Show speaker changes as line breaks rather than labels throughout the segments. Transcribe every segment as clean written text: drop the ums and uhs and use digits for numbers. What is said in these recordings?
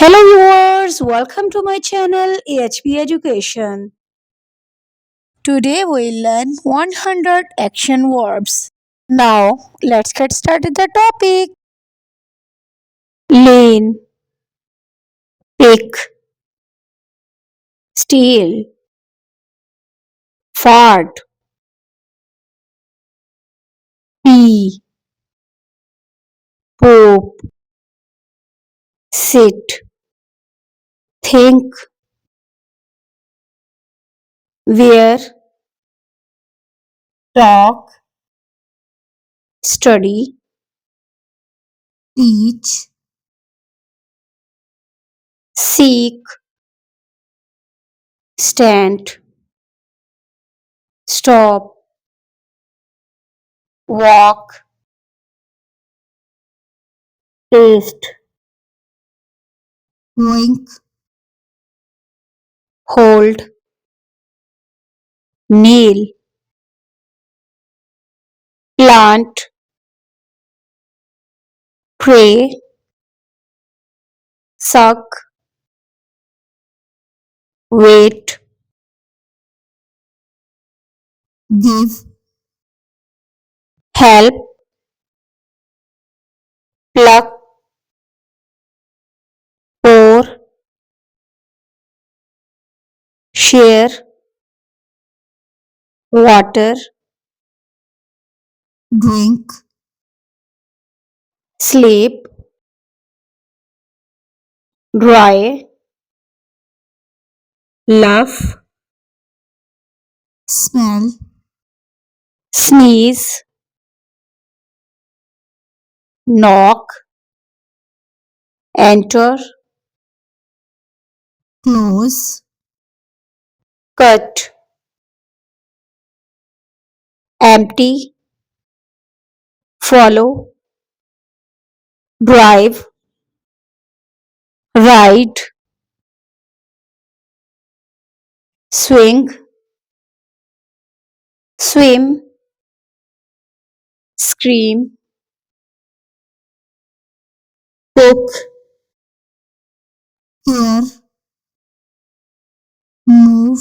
Hello viewers, welcome to my channel AHP Education. Today we'll learn 100 action verbs. Now let's get started the topic. Lean, pick, steal, fart, pee, poop, sit, think, wear, talk, study, teach, seek, stand, stop, walk, taste, wink, hold, kneel, plant, pray, suck, wait, give, help, pluck, pour, share, water, drink, sleep, dry, laugh, smell, sneeze, knock, enter, close, cut, empty, follow, drive, ride, swing, swim, scream, cook, hear, move,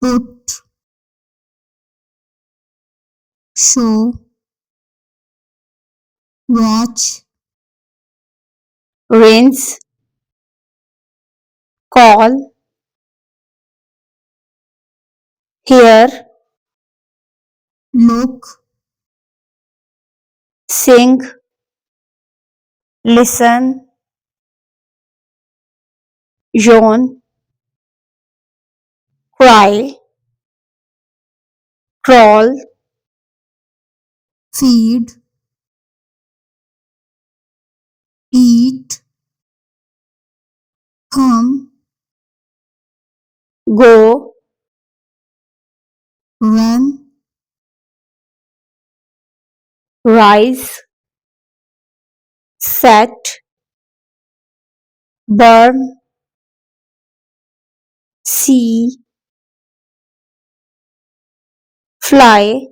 put, show, watch, rinse, call, hear, look, sing, listen, yawn, cry, crawl, feed, eat, come, go, run, rise, set, burn, see, fly,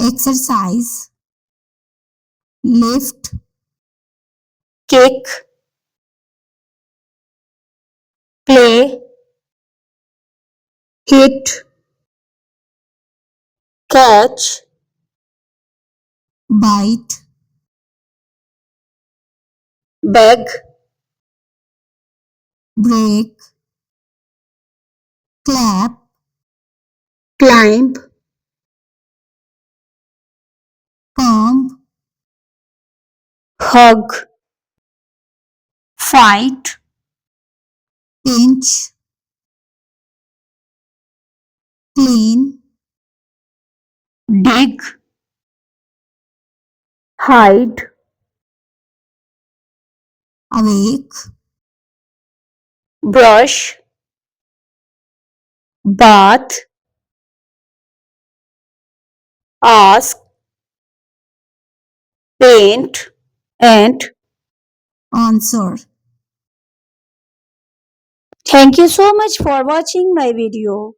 exercise, lift, kick, play, hit, catch, bite, beg, break, clap, climb, comb, hug, fight, pinch, clean, dig, hide, awake, brush, bath, ask, paint, and answer. Thank you so much for watching my video.